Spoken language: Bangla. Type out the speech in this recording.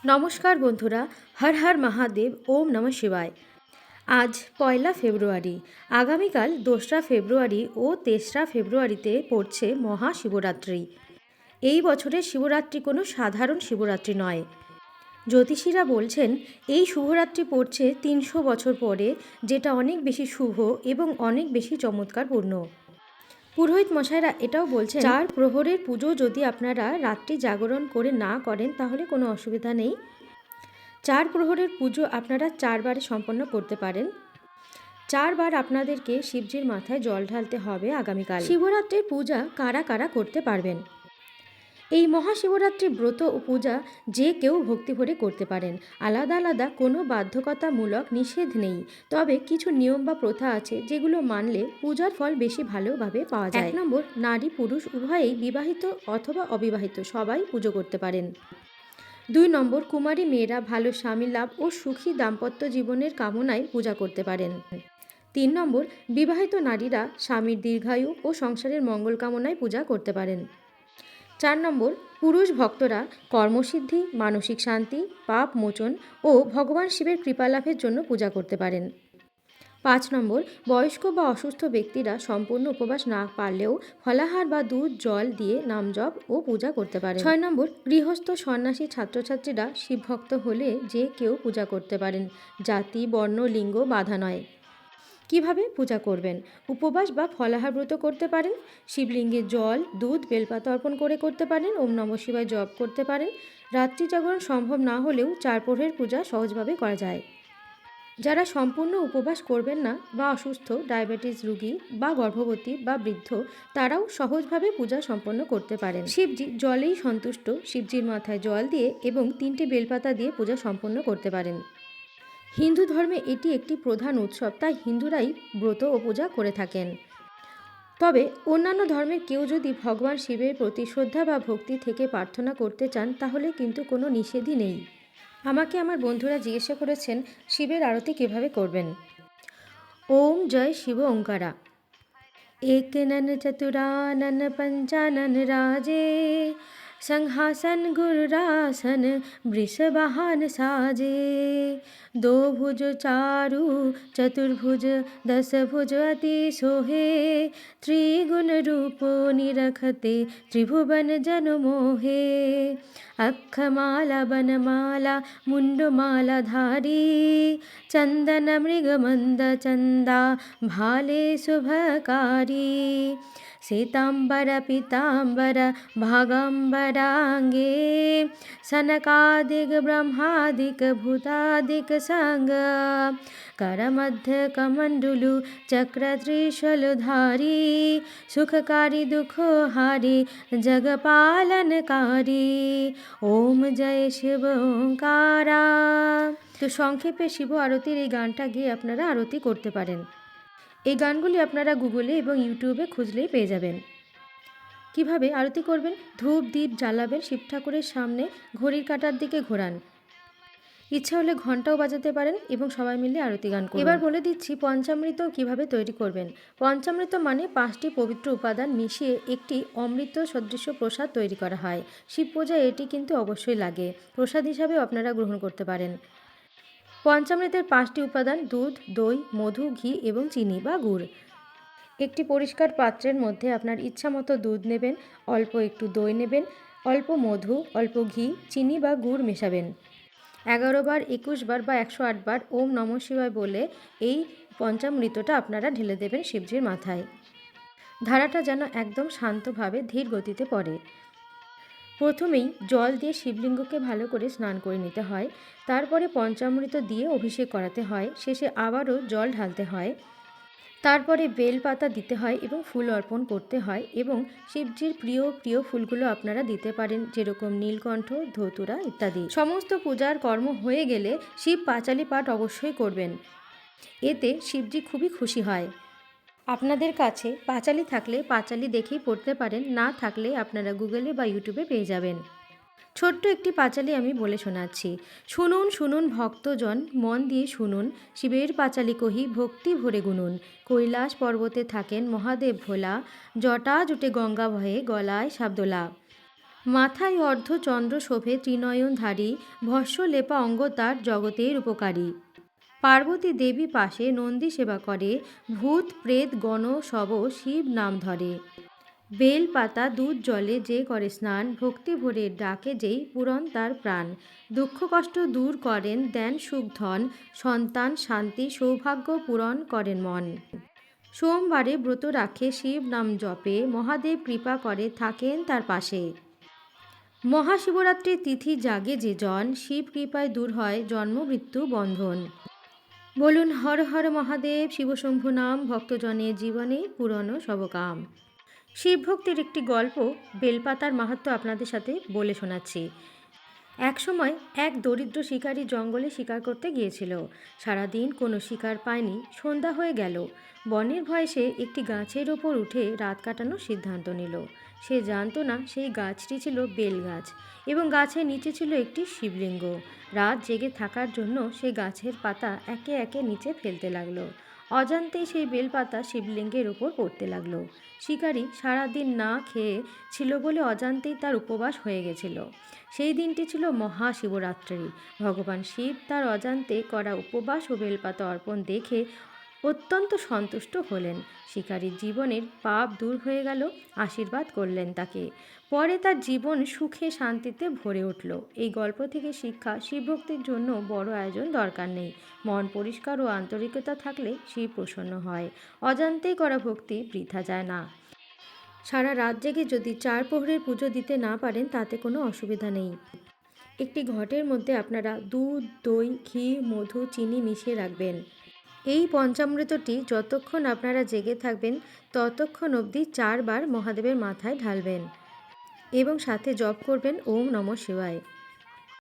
নমস্কার বন্ধুরা, হর হর মহাদেব, ওম নমঃ শিবায়। আজ 1 ফেব্রুয়ারি। আগামীকাল 2 ফেব্রুয়ারি ও 3 ফেব্রুয়ারিতে পড়ছে মহাশিবরাত্রি। এই বছরের শিবরাত্রি কোনো সাধারণ শিবরাত্রি নয়। জ্যোতিষীরা বলছেন এই শুভরাত্রি পড়ছে 300 বছর পরে, যেটা অনেক বেশি শুভ এবং অনেক বেশি চমৎকারপূর্ণ। পুরোহিত মশাইরা এটাও বলছেন 4 প্রহরের পুজো যদি আপনারা রাত্রি জাগরণ করে না করেন তাহলে কোনো অসুবিধা নেই। 4 প্রহরের পুজো আপনারা 4বারে সম্পন্ন করতে পারেন। 4বার আপনাদেরকে শিবজির মাথায় জল ঢালতে হবে আগামীকাল। শিবরাত্রির পূজা কারা কারা করতে পারবেন? এই মহাশিবরাত্রির ব্রত ও পূজা যে কেউ ভক্তি ভরে করতে পারেন। আলাদা আলাদা কোনো বাধ্যকতামূলক নিষেধ নেই, তবে কিছু নিয়ম বা প্রথা আছে যেগুলো মানলে পূজার ফল বেশি ভালোভাবে পাওয়া যায়। 1 নম্বর, নারী পুরুষ উভয়েই বিবাহিত অথবা অবিবাহিত সবাই পুজো করতে পারেন। 2 নম্বর, কুমারী মেয়েরা ভালো স্বামী লাভ ও সুখী দাম্পত্য জীবনের কামনায় পূজা করতে পারেন। 3 নম্বর, বিবাহিত নারীরা স্বামীর দীর্ঘায়ু ও সংসারের মঙ্গল কামনায় পূজা করতে পারেন। 4 নম্বর, পুরুষ ভক্তরা কর্মসিদ্ধি, মানসিক শান্তি, পাপ মোচন ও ভগবান শিবের কৃপালাভের জন্য পূজা করতে পারেন। 5 নম্বর, বয়স্ক বা অসুস্থ ব্যক্তিরা সম্পূর্ণ উপবাস না পারলেও ফলাহার বা দুধ জল দিয়ে নাম জপ ও পূজা করতে পারেন। 6 নম্বর, গৃহস্থ সন্ন্যাসী ছাত্রছাত্রীরা শিবভক্ত হলে যে কেউ পূজা করতে পারেন। জাতি বর্ণ লিঙ্গ বাধা নয়। কিভাবে পূজা করবেন? উপবাস বা ফলাহার ব্রত করতে পারেন, শিবলিঙ্গে জল দুধ বেলপাতা অর্পণ করে করতে পারেন, ওম নমঃ শিবায় জপ করতে পারেন। রাত্রি জাগরণ সম্ভব না হলেও 4 প্রহরের পূজা সহজভাবে করা যায়। যারা সম্পূর্ণ উপবাস করবেন না বা অসুস্থ, ডায়াবেটিস রোগী বা গর্ভবতী বা বৃদ্ধ, তারাও সহজভাবে পূজা সম্পন্ন করতে পারেন। শিবজি জলেই সন্তুষ্ট, শিবজির মাথায় জল দিয়ে এবং 3টে বেলপাতা দিয়ে পূজা সম্পন্ন করতে পারেন। হিন্দু ধর্মে এটি একটি প্রধান উৎসব, তাই হিন্দুরাই ব্রত ও পূজা করে থাকেন। তবে অন্যান্য ধর্মের কেউ যদি ভগবান শিবের প্রতি শ্রদ্ধা বা ভক্তি থেকে প্রার্থনা করতে চান তাহলে কিন্তু কোনো নিষেধই নেই। আমাকে আমার বন্ধুরা জিজ্ঞাসা করেছেন শিবের আরতি কিভাবে করবেন। ওম জয় শিব ওঙ্কারা। एक नन चतुरानन पंचानन राजे, संहासन गुरुरासन वृषवाहन साजे। 2 भुज चारु चतुर्भुज 10 भुज अति सोहे, त्रिगुण रूप निरखते त्रिभुवन जन मोहे। अक्षमाला बनमाला मुंडमाला धारी, चंदन मृगमंद चंदा भाले शुभकारी। श्वेतांबर पीतांबर भागंबरांगे, सनकादिक ब्रह्मादिक भूतादिक संग। करमध्य कमंडलु चक्र त्रिशूलधारी, सुखकारी दुखहारी जगपालनकारी। ओम जय शिव ओंकारा। তো সংক্ষেপে শিব আরতির এই গানটা গিয়ে আপনারা আরতি করতে পারেন। এই গানগুলি আপনারা গুগলে এবং ইউটিউবে খুঁজলেই পেয়ে যাবেন। কিভাবে আরতি করবেন? ধূপ দ্বীপ জ্বালাবেন, শিব ঠাকুরের সামনে ঘড়ির কাঁটার দিকে ঘোরান। ইচ্ছা হলে ঘন্টাও বাজাতে পারেন এবং সবাই মিলে আরতি গান করুন। এবার বলে দিচ্ছি পঞ্চামৃত কিভাবে তৈরি করবেন। পঞ্চামৃত মানে 5টি পবিত্র উপাদান মিশিয়ে একটি অমৃত সদৃশ প্রসাদ তৈরি করা হয়। শিব পূজায় এটি কিন্তু অবশ্যই লাগে। প্রসাদ হিসাবে আপনারা গ্রহণ করতে পারেন। পঞ্চামৃতের 5টি উপাদান: দুধ, দই, মধু, ঘি এবং চিনি বা গুড়। একটি পরিষ্কার পাত্রের মধ্যে আপনার ইচ্ছা মতো দুধ নেবেন, অল্প একটু দই নেবেন, অল্প মধু, অল্প ঘি, চিনি বা গুড় মেশাবেন। 11 বার, 21 বার বা 108 বার ওম নমঃ শিবায় বলে এই পঞ্চামৃতটা আপনারা ঢেলে দেবেন শিবজির মাথায়। ধারাটা যেন একদম শান্তভাবে ধীর গতিতে পড়ে। প্রথমেই জল দিয়ে শিবলিঙ্গকে ভালো করে স্নান করে নিতে হয়, তারপরে পঞ্চামৃত দিয়ে অভিষেক করাতে হয়, শেষে আবারও জল ঢালতে হয়, তারপরে বেল পাতা দিতে হয় এবং ফুল অর্পণ করতে হয়। এবং শিবজির প্রিয় প্রিয় ফুলগুলো আপনারা দিতে পারেন, যেরকম নীলকণ্ঠ, ধতুরা ইত্যাদি। সমস্ত পূজার কর্ম হয়ে গেলে শিব পাঁচালি পাঠ অবশ্যই করবেন, এতে শিবজি খুবই খুশি হয়। আপনাদের কাছে পাঁচালি থাকলে পাঁচালি দেখেই পড়তে পারেন, না থাকলে আপনারা গুগলে বা ইউটিউবে পেয়ে যাবেন। ছোট্ট একটি পাঁচালি আমি বলে শোনাচ্ছি। শুনুন শুনুন ভক্তজন, মন দিয়ে শুনুন, শিবের পাঁচালি কহি ভক্তি ভরে গুনুন। কৈলাস পর্বতে থাকেন মহাদেব ভোলা, জটা জুটে গঙ্গা ভয়ে গলায় সাবদোলা। মাথায় অর্ধচন্দ্র শোভে ত্রিনয়নধারী, ভস্য লেপা অঙ্গ তার জগতের উপকারী। পার্বতী দেবী পাশে নন্দী সেবা করে, ভূত প্রেত গণ সব শিব নাম ধরে। বেল পাতা দুধ জলে যে করে স্নান, ভক্তি ভরে ডাকে যেই পূরণ তার প্রাণ। দুঃখ কষ্ট দূর করেন, দেন সুখ ধন, সন্তান শান্তি সৌভাগ্য পূরণ করেন মন। সোমবারে ব্রত রাখে শিব নাম জপে, মহাদেব কৃপা করে থাকেন তার পাশে। মহাশিবরাত্রির তিথি জাগে যে জন, শিব কৃপায় দূর হয় জন্ম মৃত্যু বন্ধন। বলুন হর হর মহাদেব, শিবশম্ভু নাম ভক্তজনের জীবনে পুরনো সবকাম। শিবভক্তির একটি গল্প বেলপাতার মাহাত্ম্য আপনাদের সাথে বলে শোনাচ্ছি। একসময় এক দরিদ্র শিকারী জঙ্গলে শিকার করতে গিয়েছিল। সারাদিন কোনো শিকার পায়নি। সন্ধ্যা হয়ে গেল। বনের ভয়ে সে একটি গাছের ওপর উঠে রাত কাটানোর সিদ্ধান্ত নিল। সে জানতো না সেই গাছটি ছিল বেল গাছ এবং গাছের নিচে ছিল একটি শিবলিঙ্গ। রাত জেগে থাকার জন্য সে গাছের পাতা একে একে নিচে ফেলতে লাগলো। অজান্তেই সেই বেলপাতা শিবলিঙ্গের ওপর পড়তে লাগলো। শিকারী সারাদিন না খেয়ে ছিল বলে অজান্তেই তার উপবাস হয়ে গেছিল। সেই দিনটি ছিল মহাশিবরাত্রি। ভগবান শিব তার অজান্তে করা উপবাস ও বেলপাতা অর্পণ দেখে অত্যন্ত সন্তুষ্ট হলেন। শিকারীর জীবনের পাপ দূর হয়ে গেল, আশীর্বাদ করলেন তাকে। পরে তার জীবন সুখে শান্তিতে ভরে উঠল। এই গল্প থেকে শিক্ষা, শিবভক্তির জন্য বড় আয়োজন দরকার নেই। মন পরিষ্কার ও আন্তরিকতা থাকলে শিব প্রসন্ন হয়। অজান্তেই করা ভক্তি বৃথা যায় না। সারা রাত জেগে যদি 4 প্রহরের পুজো দিতে না পারেন তাতে কোনো অসুবিধা নেই। একটি ঘটের মধ্যে আপনারা দুধ, দই, ঘি, মধু, চিনি মিশিয়ে রাখবেন। এই পঞ্চামৃতটি যতক্ষণ আপনারা জেগে থাকবেন ততক্ষণ অবধি 4 বার মহাদেবের মাথায় ঢালবেন এবং সাথে জপ করবেন ওম নমঃ শিবায়।